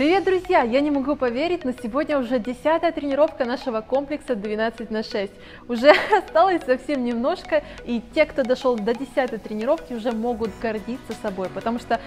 Привет, друзья! Я не могу поверить, но сегодня уже 10-я тренировка нашего комплекса 12×6. Уже осталось совсем немножко, и те, кто дошел до 10-й тренировки, уже могут гордиться собой, потому что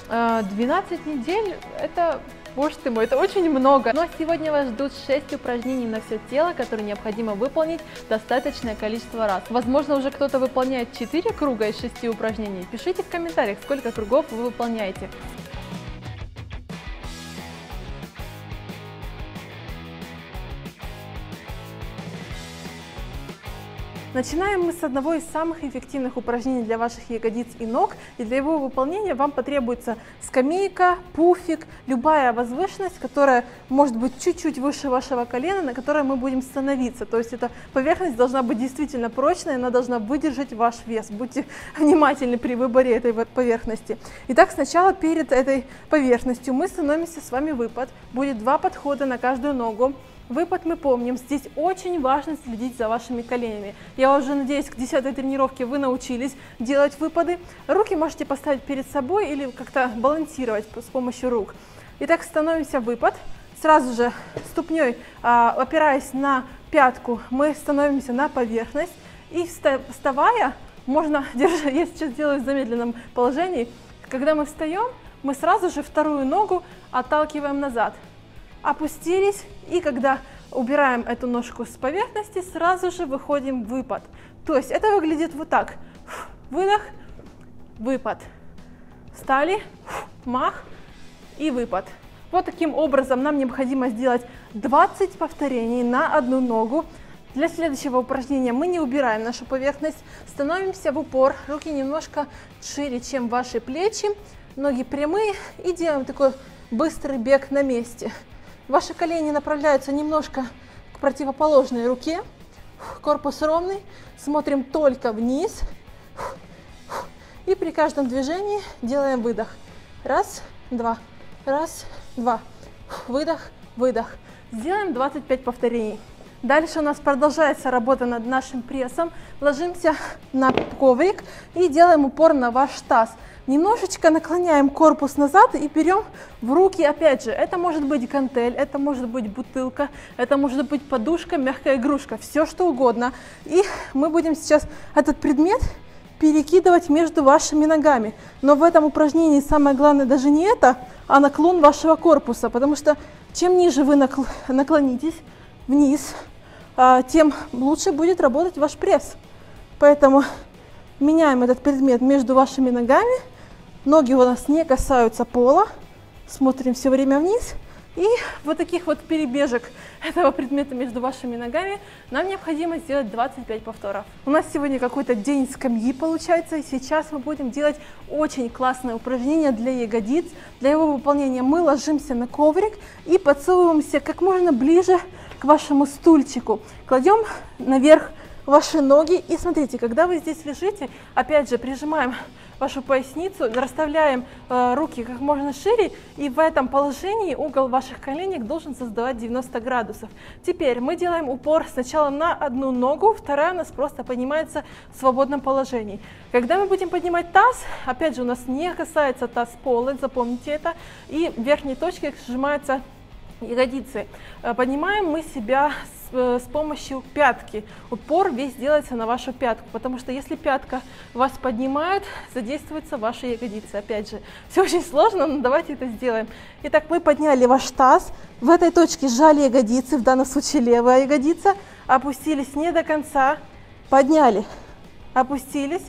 12 недель это, боже ты мой, это очень много. Но сегодня вас ждут 6 упражнений на все тело, которые необходимо выполнить достаточное количество раз. Возможно, уже кто-то выполняет 4 круга из 6 упражнений. Пишите в комментариях, сколько кругов вы выполняете. Начинаем мы с одного из самых эффективных упражнений для ваших ягодиц и ног, и для его выполнения вам потребуется скамейка, пуфик, любая возвышенность, которая может быть чуть-чуть выше вашего колена, на которой мы будем становиться. То есть эта поверхность должна быть действительно прочной, она должна выдержать ваш вес. Будьте внимательны при выборе этой поверхности. Итак, сначала перед этой поверхностью мы становимся с вами в выпад. Будет 2 подхода на каждую ногу. Выпад мы помним, здесь очень важно следить за вашими коленями. Я уже надеюсь, к 10-й тренировке вы научились делать выпады. Руки можете поставить перед собой или как-то балансировать с помощью рук. Итак, становимся в выпад. Сразу же ступней, опираясь на пятку, мы становимся на поверхность. И вставая, можно держать, я сейчас делаю в замедленном положении, когда мы встаем, мы сразу же вторую ногу отталкиваем назад. Опустились, и когда убираем эту ножку с поверхности, сразу же выходим в выпад. То есть это выглядит вот так. Выдох, выпад. Встали, мах и выпад. Вот таким образом нам необходимо сделать 20 повторений на одну ногу. Для следующего упражнения мы не убираем нашу поверхность, становимся в упор, руки немножко шире, чем ваши плечи, ноги прямые и делаем такой быстрый бег на месте. Ваши колени направляются немножко к противоположной руке, корпус ровный, смотрим только вниз, и при каждом движении делаем выдох. Раз, два, выдох, выдох. Сделаем 25 повторений. Дальше у нас продолжается работа над нашим прессом. Ложимся на коврик и делаем упор на ваш таз. Немножечко наклоняем корпус назад и берем в руки, опять же, это может быть гантель, это может быть бутылка, это может быть подушка, мягкая игрушка, все что угодно. И мы будем сейчас этот предмет перекидывать между вашими ногами. Но в этом упражнении самое главное даже не это, а наклон вашего корпуса, потому что чем ниже вы наклонитесь вниз, тем лучше будет работать ваш пресс. Поэтому меняем этот предмет между вашими ногами. Ноги у нас не касаются пола. Смотрим все время вниз. И вот таких вот перебежек этого предмета между вашими ногами нам необходимо сделать 25 повторов. У нас сегодня какой-то день скамьи получается. И сейчас мы будем делать очень классное упражнение для ягодиц. Для его выполнения мы ложимся на коврик и подсовываемся как можно ближе к вашему стульчику. Кладем наверх ваши ноги. И смотрите, когда вы здесь лежите, опять же прижимаем вашу поясницу, расставляем руки как можно шире, и в этом положении угол ваших коленек должен создавать 90 градусов. Теперь мы делаем упор сначала на одну ногу, вторая у нас просто поднимается в свободном положении. Когда мы будем поднимать таз, опять же у нас не касается таз пола, запомните это, и в верхней точке сжимаются ягодицы. Поднимаем мы себя с помощью пятки. Упор весь делается на вашу пятку, потому что если пятка вас поднимает, задействуются ваши ягодицы. Опять же, все очень сложно, но давайте это сделаем. Итак, мы подняли ваш таз, в этой точке сжали ягодицы, в данном случае левая ягодица, опустились не до конца, подняли, опустились,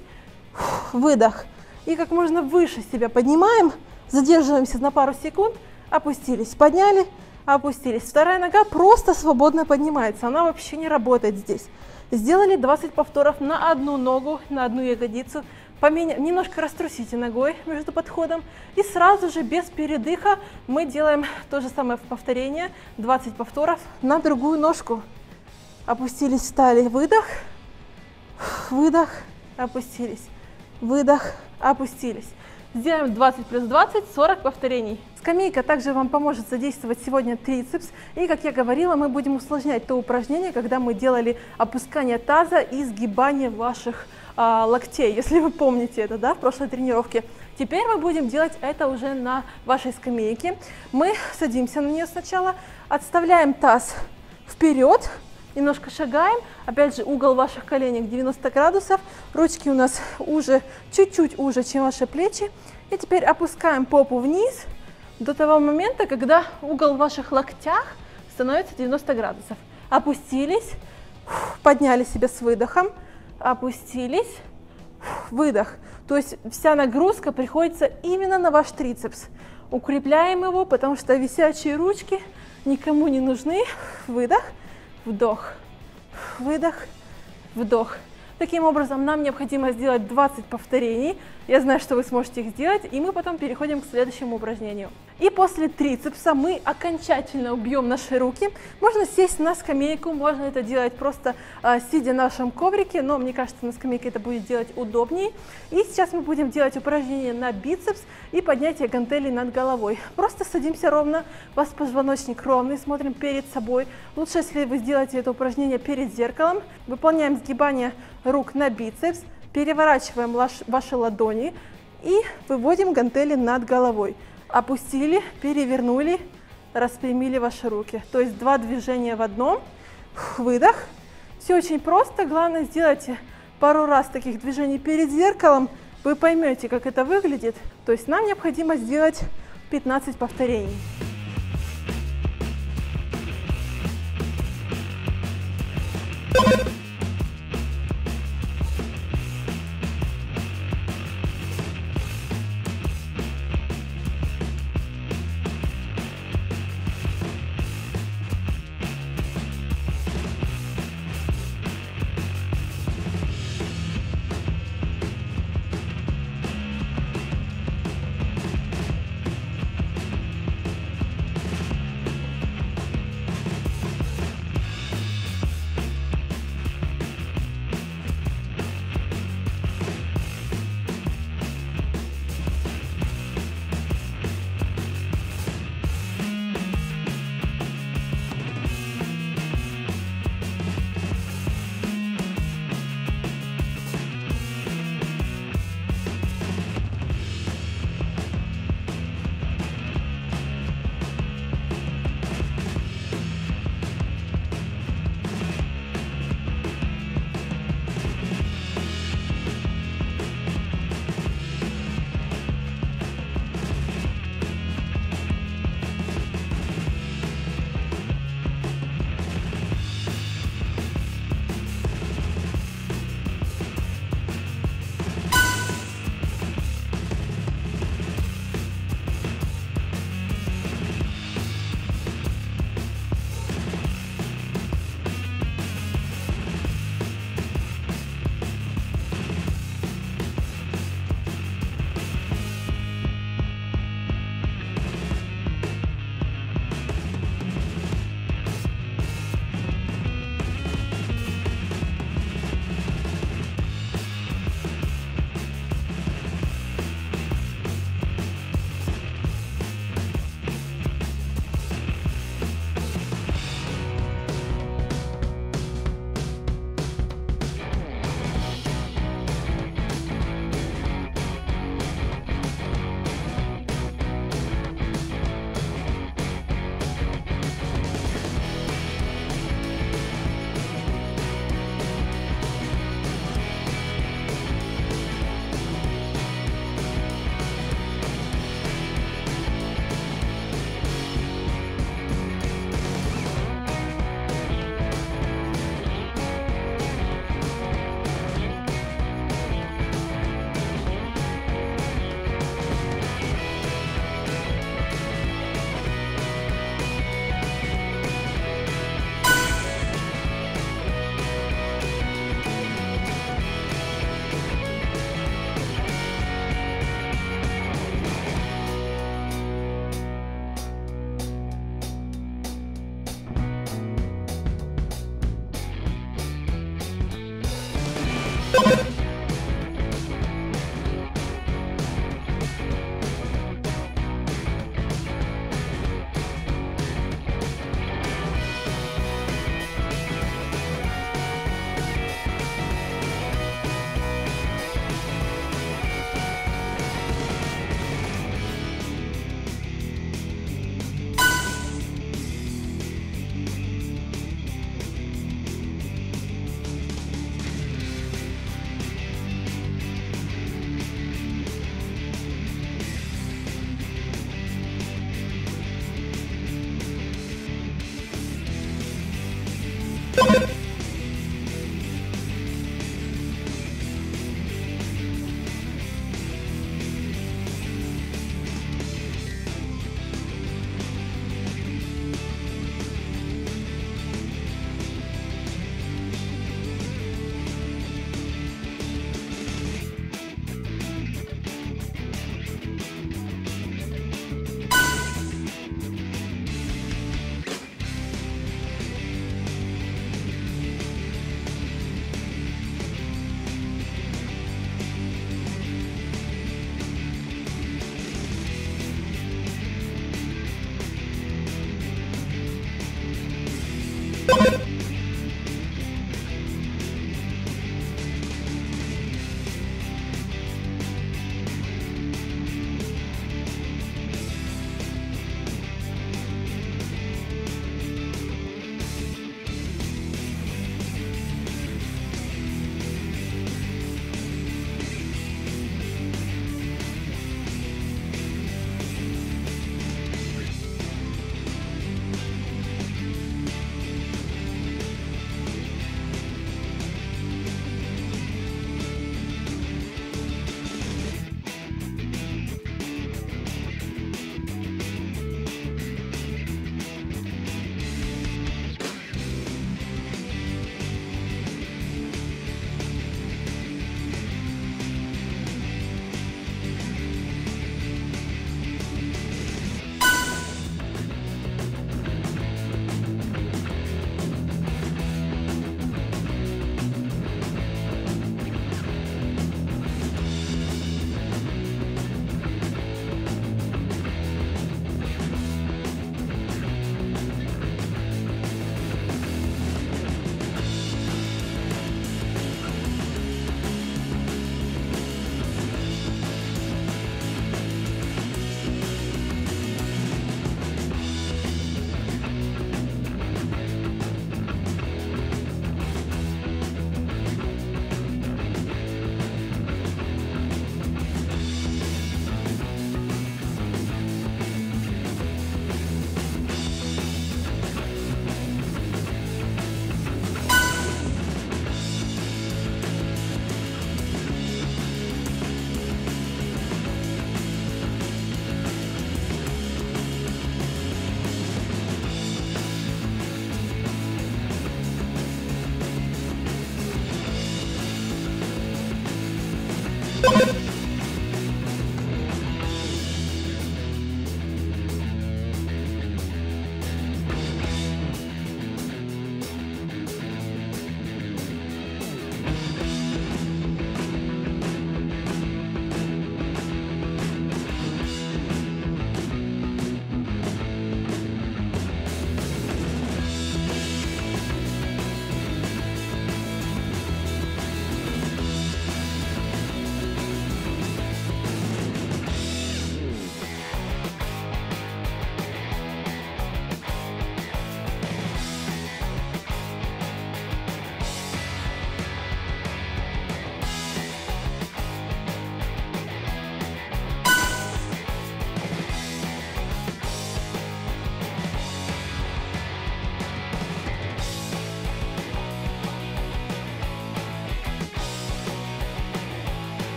выдох. И как можно выше себя поднимаем, задерживаемся на пару секунд, опустились, подняли, опустились. Вторая нога просто свободно поднимается, она вообще не работает здесь. Сделали 20 повторов на одну ногу, на одну ягодицу. Немножко раструсите ногой между подходом. И сразу же без передыха мы делаем то же самое повторение, 20 повторов на другую ножку. Опустились, встали, выдох, выдох, опустились, выдох, опустились. Сделаем 20 плюс 20, 40 повторений. Скамейка также вам поможет задействовать сегодня трицепс. И, как я говорила, мы будем усложнять то упражнение, когда мы делали опускание таза и сгибание ваших локтей, если вы помните это, да, в прошлой тренировке. Теперь мы будем делать это уже на вашей скамейке. Мы садимся на нее сначала, отставляем таз вперед, немножко шагаем, опять же угол ваших коленей 90 градусов, ручки у нас уже чуть-чуть уже, чем ваши плечи. И теперь опускаем попу вниз до того момента, когда угол в ваших локтях становится 90 градусов. Опустились, подняли себя с выдохом, опустились, выдох. То есть вся нагрузка приходится именно на ваш трицепс. Укрепляем его, потому что висячие ручки никому не нужны. Выдох, вдох, выдох, вдох. Таким образом, нам необходимо сделать 20 повторений. Я знаю, что вы сможете их сделать, и мы потом переходим к следующему упражнению. И после трицепса мы окончательно убьем наши руки. Можно сесть на скамейку, можно это делать просто сидя на нашем коврике, но мне кажется, на скамейке это будет делать удобнее. И сейчас мы будем делать упражнение на бицепс и поднятие гантелей над головой. Просто садимся ровно, у вас позвоночник ровный, смотрим перед собой. Лучше, если вы сделаете это упражнение перед зеркалом. Выполняем сгибание рук на бицепс, переворачиваем ваши ладони и выводим гантели над головой. Опустили, перевернули, распрямили ваши руки. То есть 2 движения в одном. Выдох. Все очень просто. Главное, сделайте пару раз таких движений перед зеркалом. Вы поймете, как это выглядит. То есть нам необходимо сделать 15 повторений.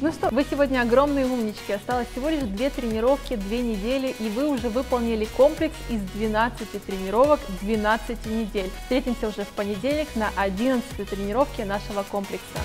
Ну что, вы сегодня огромные умнички. Осталось всего лишь 2 тренировки, 2 недели, и вы уже выполнили комплекс из 12 тренировок 12 недель. Встретимся уже в понедельник на 11-й тренировке нашего комплекса.